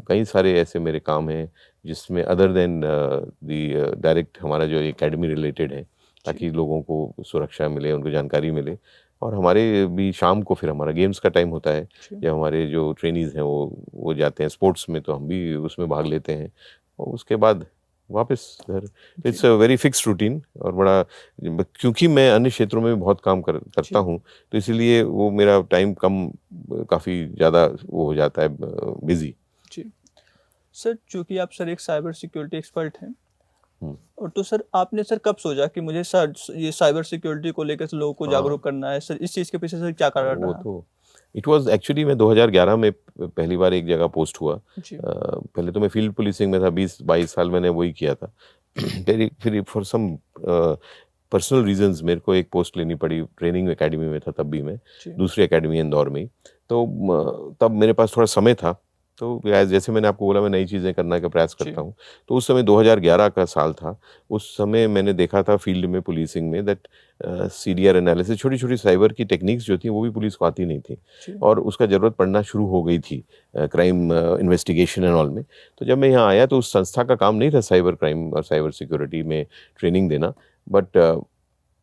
Speaker 2: कई सारे ऐसे मेरे काम हैं जिसमें अदर देन दी डायरेक्ट हमारा जो एकेडमी रिलेटेड है, ताकि लोगों को सुरक्षा मिले, उनको जानकारी मिले। और हमारे भी शाम को फिर हमारा गेम्स का टाइम होता है, जब हमारे जो ट्रेनीज़ हैं वो जाते हैं स्पोर्ट्स में, तो हम भी उसमें भाग लेते हैं, और उसके बाद वापस घर। It's a very fix routine, और बड़ा, क्योंकि मैं अन्य क्षेत्रों में बहुत काम करता हूँ, तो इसीलिए वो मेरा टाइम कम, काफ़ी ज़्यादा वो हो जाता है बिजी।
Speaker 1: जी सर, चूँकि आप सर एक साइबर सिक्योरिटी एक्सपर्ट हैं, और तो सर आपने सर कब सोचा कि मुझे सर ये साइबर सिक्योरिटी को लेकर लोगों को जागरूक करना है? सर इस चीज़ के पीछे सर क्या कारण रहा?
Speaker 2: वो तो इट वाज एक्चुअली, मैं 2011 में पहली बार एक जगह पोस्ट हुआ। पहले तो मैं फील्ड पुलिसिंग में था, 20-22 साल मैंने वही किया था। फिर फॉर सम पर्सनल रीजंस मेरे को एक पोस्ट लेनी पड़ी, ट्रेनिंग एकेडमी में था तब भी मैं, दूसरी एकेडमी इंदौर में ही। तो तब मेरे पास थोड़ा समय था, तो तो जैसे मैंने आपको बोला मैं नई चीज़ें करने का प्रयास करता हूँ। तो उस समय 2011 का साल था, उस समय मैंने देखा था फील्ड में, पुलिसिंग में, दैट CDR एनालिसिस, छोटी-छोटी साइबर की टेक्निक्स जो थी वो भी पुलिस को आती नहीं थी और उसका ज़रूरत पड़ना शुरू हो गई थी क्राइम इन्वेस्टिगेशन एंड ऑल में। तो जब मैं यहाँ आया तो उस संस्था का काम नहीं था साइबर क्राइम और साइबर सिक्योरिटी में ट्रेनिंग देना, बट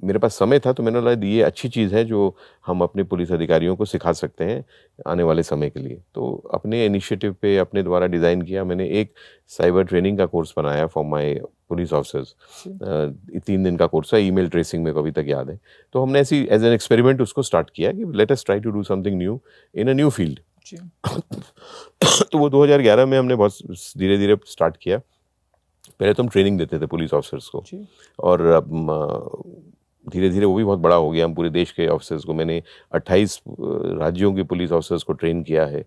Speaker 2: मेरे पास समय था तो मैंने बोला ये अच्छी चीज़ है जो हम अपने पुलिस अधिकारियों को सिखा सकते हैं आने वाले समय के लिए। तो अपने इनिशिएटिव पे अपने द्वारा डिज़ाइन किया मैंने एक साइबर ट्रेनिंग का कोर्स बनाया फॉर माय पुलिस ऑफिसर्स। 3 दिन का कोर्स है, ईमेल ट्रेसिंग में को अभी तक याद है। तो हमने ऐसी एज एन एक्सपेरिमेंट उसको स्टार्ट किया कि let us try to do something new in a new field. तो वो 2011 में हमने बहुत धीरे-धीरे स्टार्ट किया। पहले तो हम ट्रेनिंग देते थे पुलिस ऑफिसर्स को और धीरे धीरे वो भी बहुत बड़ा हो गया। हम पूरे देश के ऑफिसर्स को, मैंने 28 राज्यों के पुलिस ऑफिसर्स को ट्रेन किया है।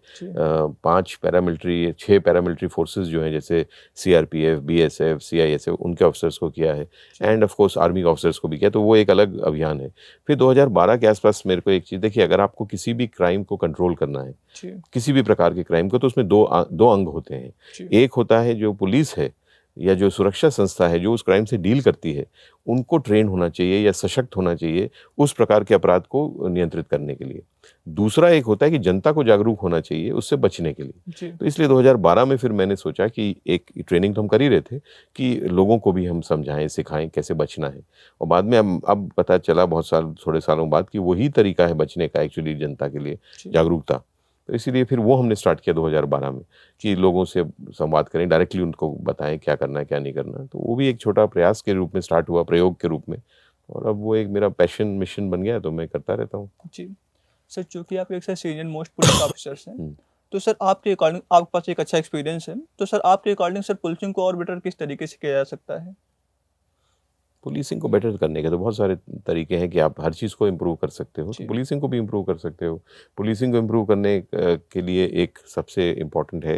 Speaker 2: 6 पैरामिलिट्री फोर्सेस जो हैं जैसे CRPF, BSF, CISF, उनके ऑफिसर्स को किया है end of course army officers को भी किया। तो वो एक अलग अभियान है। फिर 2012 के आसपास मेरे को एक चीज़ देखिए, अगर आपको किसी भी क्राइम को कंट्रोल करना है, किसी भी प्रकार के क्राइम को, तो उसमें दो अंग होते हैं। एक होता है जो पुलिस है या जो सुरक्षा संस्था है जो उस क्राइम से डील करती है, उनको ट्रेन होना चाहिए या सशक्त होना चाहिए उस प्रकार के अपराध को नियंत्रित करने के लिए। दूसरा एक होता है कि जनता को जागरूक होना चाहिए उससे बचने के लिए। तो इसलिए 2012 में फिर मैंने सोचा कि एक ट्रेनिंग तो हम कर ही रहे थे कि लोगों को भी हम समझाएं, सिखाएं कैसे बचना है। और बाद में अब पता चला थोड़े सालों बाद कि वही तरीका है बचने का एक्चुअली जनता के लिए, जागरूकता। तो इसीलिए फिर वो हमने स्टार्ट किया 2012 में कि लोगों से संवाद करें, डायरेक्टली उनको बताएं क्या करना है क्या नहीं करना। तो वो भी एक छोटा प्रयास के रूप में स्टार्ट हुआ, प्रयोग के रूप में, और अब वो एक मेरा पैशन मिशन बन गया, तो मैं करता रहता हूँ।
Speaker 1: जी सर, चूँकि आप एक सीनियर मोस्ट पुलिस ऑफिसर्स हैं, तो सर आपके अकॉर्डिंग आपके पास एक अच्छा एक्सपीरियंस है, तो सर आपके अकॉर्डिंग सर पुलिसिंग को और बेटर किस तरीके से किया जा सकता है?
Speaker 2: पुलिसिंग को बेटर करने के तो बहुत सारे तरीके हैं कि आप हर चीज़ को इम्प्रूव कर सकते हो, तो पुलिसिंग को भी इम्प्रूव कर सकते हो। पुलिसिंग को इम्प्रूव करने के लिए एक सबसे इम्पॉर्टेंट है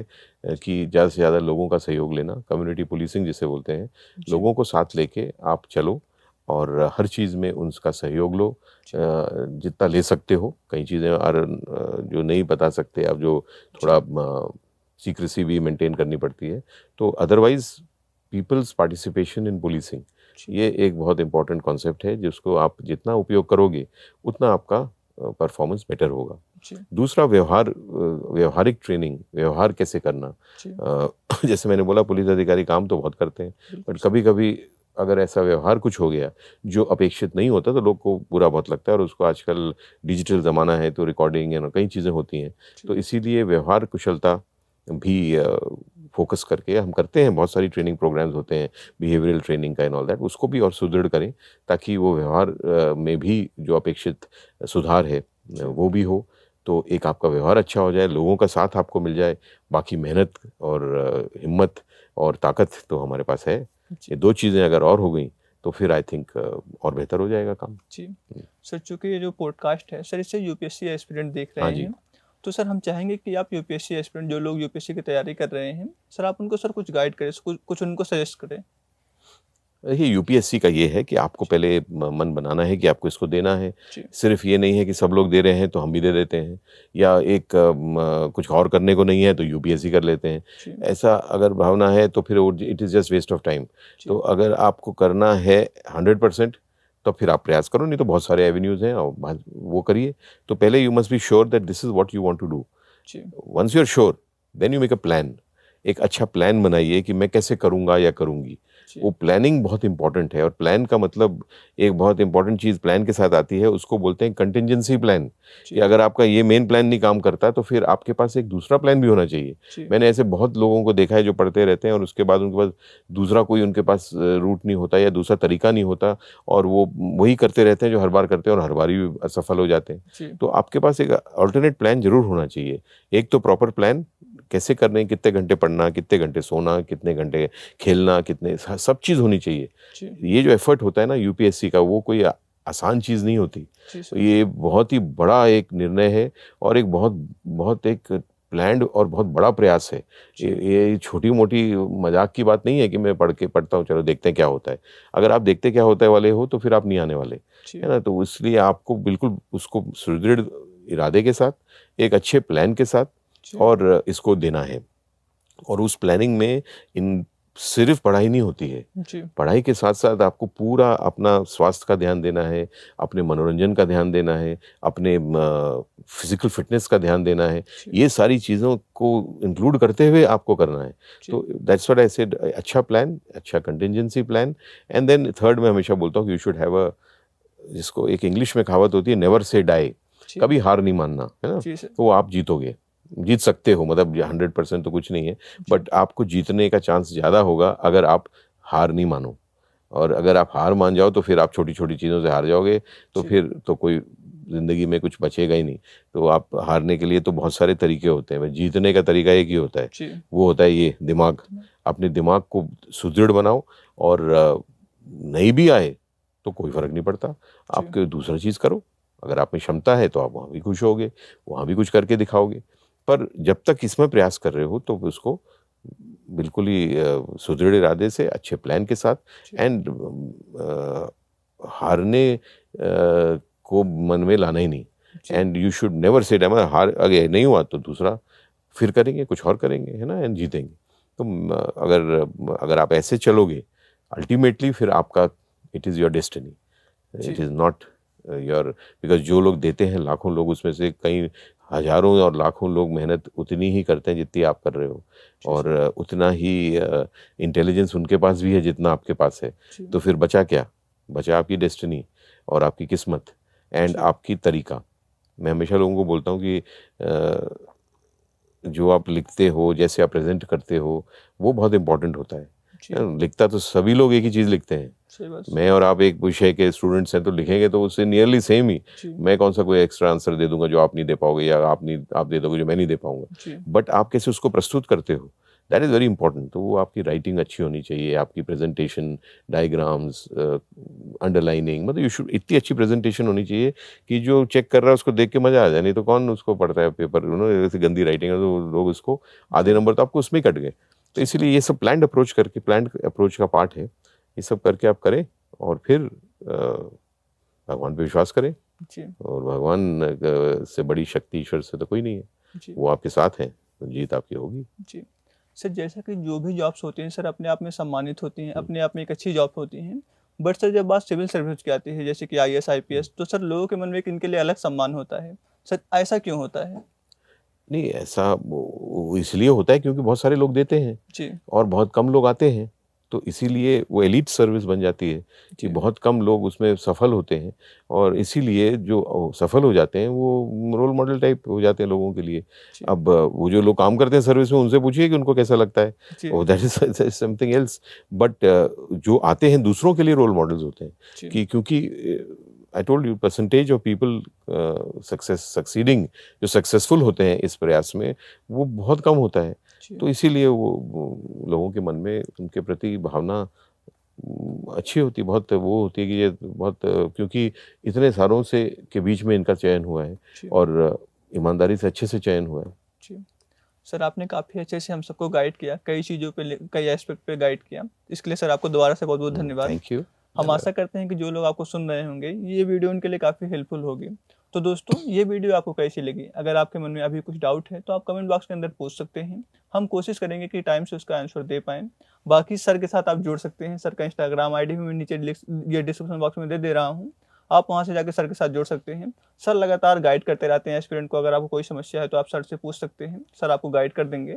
Speaker 2: कि ज़्यादा से ज़्यादा लोगों का सहयोग लेना, कम्युनिटी पुलिसिंग जिसे बोलते हैं। लोगों को साथ लेके आप चलो और हर चीज़ में उनका सहयोग लो, जितना ले सकते हो। कई चीज़ें जो नहीं बता सकते आप, जो थोड़ा सीक्रेसी भी मेंटेन करनी पड़ती है। तो otherwise peoples participation in policing, ये एक बहुत इंपॉर्टेंट कॉन्सेप्ट है जिसको आप जितना उपयोग करोगे उतना आपका परफॉर्मेंस बेटर होगा। दूसरा व्यवहारिक ट्रेनिंग, व्यवहार कैसे करना। जैसे मैंने बोला पुलिस अधिकारी काम तो बहुत करते हैं, बट कभी कभी अगर ऐसा व्यवहार कुछ हो गया जो अपेक्षित नहीं होता तो लोग को बुरा बहुत लगता है। और उसको आजकल डिजिटल ज़माना है तो रिकॉर्डिंग या कई चीज़ें होती हैं, तो इसीलिए व्यवहार कुशलता भी फोकस करके हम करते हैं। बहुत सारी ट्रेनिंग प्रोग्राम्स होते हैं, बिहेवियरल ट्रेनिंग का एंड ऑल दैट, उसको भी और सुदृढ़ करें ताकि वो व्यवहार में भी जो अपेक्षित सुधार है वो भी हो। तो एक आपका व्यवहार अच्छा हो जाए, लोगों का साथ आपको मिल जाए, बाकी मेहनत और हिम्मत और ताकत तो हमारे पास है। ये दो चीज़ें अगर और हो गई तो फिर आई थिंक और बेहतर हो जाएगा काम।
Speaker 1: जी सर, चूँकि ये जो पॉडकास्ट है सर, इससे यूपीएससी एस्पिरेंट देख रहे हैं, तो सर हम चाहेंगे कि आप यूपीएससी एस्पिरेंट, जो लोग यूपीएससी की तैयारी कर रहे हैं, सर आप उनको सर कुछ गाइड करें, कुछ उनको सजेस्ट करें।
Speaker 2: देखिए यूपीएससी का ये है कि आपको पहले मन बनाना है कि आपको इसको देना है। सिर्फ ये नहीं है कि सब लोग दे रहे हैं तो हम भी दे देते हैं, या एक कुछ और करने को नहीं है तो यूपीएससी कर लेते हैं। ऐसा अगर भावना है तो फिर it is just waste of time. तो अगर आपको करना है 100% तो फिर आप प्रयास करो, नहीं तो बहुत सारे एवेन्यूज़ हैं और वो करिए। तो पहले you must be sure that this is what you want to do. Once you are sure then you make a plan. एक अच्छा प्लान बनाइए कि मैं कैसे करूँगा या करूँगी। वो प्लानिंग बहुत इंपॉर्टेंट है, और प्लान का मतलब एक बहुत इंपॉर्टेंट चीज़ प्लान के साथ आती है, उसको बोलते हैं कंटिजेंसी प्लान। कि अगर आपका ये मेन प्लान नहीं काम करता तो फिर आपके पास एक दूसरा प्लान भी होना चाहिए। मैंने ऐसे बहुत लोगों को देखा है जो पढ़ते रहते हैं और उसके बाद उनके पास दूसरा कोई उनके पास रूट नहीं होता या दूसरा तरीका नहीं होता, और वो वही करते रहते हैं जो हर बार करते हैं और हर बार ही असफल हो जाते हैं। तो आपके पास एक अल्टरनेट प्लान जरूर होना चाहिए। एक तो प्रॉपर प्लान कैसे करने, कितने घंटे पढ़ना, कितने घंटे सोना, कितने घंटे खेलना, कितने, सब चीज़ होनी चाहिए। ये जो एफर्ट होता है ना यूपीएससी का, वो कोई आसान चीज़ नहीं होती। ये बहुत ही बड़ा एक निर्णय है और एक बहुत एक प्लान्ड और बहुत बड़ा प्रयास है। ये छोटी मोटी मजाक की बात नहीं है कि मैं पढ़ता हूँ चलो देखते हैं क्या होता है। अगर आप देखते क्या होता है वाले हो तो फिर आप नहीं आने वाले, है ना। तो इसलिए आपको बिल्कुल उसको सुदृढ़ इरादे के साथ, एक अच्छे प्लान के साथ और इसको देना है। और उस प्लानिंग में इन सिर्फ पढ़ाई नहीं होती है, पढ़ाई के साथ साथ आपको पूरा अपना स्वास्थ्य का ध्यान देना है, अपने मनोरंजन का ध्यान देना है, अपने फिजिकल फिटनेस का ध्यान देना है। ये सारी चीज़ों को इंक्लूड करते हुए आपको करना है। तो दैट्स व्हाट आई सेड, अच्छा प्लान, अच्छा contingency plan. And then third, मैं हमेशा बोलता हूँ कि यू शुड हैव अ, जिसको एक इंग्लिश में कहावत होती है, नेवर से डाई, कभी हार नहीं मानना, है ना। तो आप जीतोगे, जीत सकते हो, मतलब 100% तो कुछ नहीं है, बट आपको जीतने का चांस ज़्यादा होगा अगर आप हार नहीं मानो। और अगर आप हार मान जाओ तो फिर आप छोटी छोटी चीज़ों से हार जाओगे, तो फिर तो कोई ज़िंदगी में कुछ बचेगा ही नहीं। तो आप हारने के लिए तो बहुत सारे तरीके होते हैं, जीतने का तरीका एक ही होता है, वो होता है ये दिमाग। अपने दिमाग को सुदृढ़ बनाओ, और नहीं भी आए तो कोई फ़र्क नहीं पड़ता, आप दूसरा चीज़ करो। अगर आप में क्षमता है तो आप वहाँ भी खुश होगे, वहाँ भी कुछ करके दिखाओगे। पर जब तक इसमें प्रयास कर रहे हो तो उसको बिल्कुल ही सुदृढ़ इरादे से, अच्छे प्लान के साथ, एंड हारने को मन में लाना ही नहीं। And you should never say हार अगर नहीं हुआ तो दूसरा फिर करेंगे, कुछ और करेंगे, है ना, एंड जीतेंगे। तो अगर आप ऐसे चलोगे, अल्टीमेटली फिर आपका it is your destiny, it is not your, because जो लोग देते हैं लाखों लोग, उसमें से कई हजारों और लाखों लोग मेहनत उतनी ही करते हैं जितनी आप कर रहे हो, और उतना ही इंटेलिजेंस उनके पास भी है जितना आपके पास है। तो फिर बचा क्या? बचा आपकी डेस्टिनी और आपकी किस्मत एंड आपकी तरीका। मैं हमेशा लोगों को बोलता हूँ कि जो आप लिखते हो, जैसे आप प्रेजेंट करते हो, वो बहुत इंपॉर्टेंट होता है। लिखता तो सभी लोग एक ही चीज़ लिखते हैं। मैं और आप एक विषय के स्टूडेंट्स हैं तो लिखेंगे तो उससे नियरली सेम ही। मैं कौन सा कोई एक्स्ट्रा आंसर दे दूंगा जो आप नहीं दे पाओगे, या आप दे दोगे जो मैं नहीं दे पाऊंगा। बट आप कैसे उसको प्रस्तुत करते हो, दैट इज़ वेरी इंपॉर्टेंट। तो वो आपकी राइटिंग अच्छी होनी चाहिए, आपकी प्रेजेंटेशन, डायग्राम्स, अंडरलाइनिंग, मतलब यू शुड, इतनी अच्छी प्रेजेंटेशन होनी चाहिए कि जो चेक कर रहा है उसको देख के मजा आ जाए। नहीं तो कौन उसको पढ़ता है पेपर, ऐसी गंदी राइटिंग है तो लोग उसको आधे नंबर तो आपको उसमें कट गए। तो इसीलिए ये सब प्लान्ड अप्रोच का पार्ट है। ये सब करके आप करें और फिर भगवान पे विश्वास करें। और भगवान से बड़ी शक्ति ईश्वर से तो कोई नहीं है, वो आपके साथ हैं, तो जीत आपकी होगी।
Speaker 1: जी सर, जैसा कि जो भी जॉब्स होती हैं सर अपने आप में सम्मानित होती हैं, अपने आप में एक अच्छी जॉब होती हैं, बट सर जब बात सिविल सर्विस की आती है, जैसे कि IAS IPS, तो सर लोगों के मन में इनके लिए अलग सम्मान होता है। सर ऐसा क्यों होता है?
Speaker 2: नहीं, ऐसा इसलिए होता है क्योंकि बहुत सारे लोग देते हैं और बहुत कम लोग आते हैं, तो इसीलिए वो एलीट सर्विस बन जाती है कि बहुत कम लोग उसमें सफल होते हैं, और इसीलिए जो सफल हो जाते हैं वो रोल मॉडल टाइप हो जाते हैं लोगों के लिए। अब वो जो लोग काम करते हैं सर्विस में, उनसे पूछिए कि उनको कैसा लगता है, that is something else. But जो आते हैं दूसरों के लिए रोल मॉडल्स होते हैं, कि क्योंकि I told you, percentage of people succeeding, जो सक्सेसफुल होते हैं इस प्रयास में, वो बहुत कम होता है। तो इसीलिए वो लोगों के मन में उनके प्रति भावना अच्छी होती, बहुत वो होती है कि ये बहुत, क्योंकि इतने सालों से के बीच में इनका चयन हुआ है और ईमानदारी से अच्छे से चयन हुआ है।
Speaker 1: सर आपने काफ़ी अच्छे से हम सबको गाइड किया, कई चीज़ों पे, कई एस्पेक्ट पे गाइड किया, इसके लिए सर आपको दोबारा से बहुत बहुत धन्यवाद।
Speaker 2: Thank you.
Speaker 1: हम आशा करते हैं कि जो लोग आपको सुन रहे होंगे ये वीडियो उनके लिए काफ़ी हेल्पफुल होगी। तो दोस्तों ये वीडियो आपको कैसी लगी? अगर आपके मन में अभी कुछ डाउट है तो आप कमेंट बॉक्स के अंदर पूछ सकते हैं, हम कोशिश करेंगे कि टाइम से उसका आंसर दे पाएँ। बाकी सर के साथ आप जुड़ सकते हैं, सर का इंस्टाग्राम ID भी मैं नीचे ये डिस्क्रिप्शन बॉक्स में दे रहा हूँ, आप वहाँ से जाकर सर के साथ जुड़ सकते हैं। सर लगातार गाइड करते रहते हैं एस्पिरेंट को, अगर आपको कोई समस्या है तो आप सर से पूछ सकते हैं, सर आपको गाइड कर देंगे।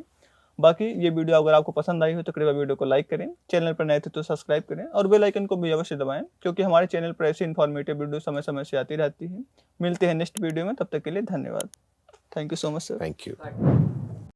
Speaker 1: बाकी ये वीडियो अगर आपको पसंद आई हो तो कृपया वीडियो को लाइक करें, चैनल पर नए थे तो सब्सक्राइब करें और बेल आइकन को भी अवश्य दबाएं, क्योंकि हमारे चैनल पर ऐसी इन्फॉर्मेटिव वीडियो समय समय से आती रहती है। मिलते हैं नेक्स्ट वीडियो में, तब तक के लिए धन्यवाद। Thank you so much sir.
Speaker 2: Thank you.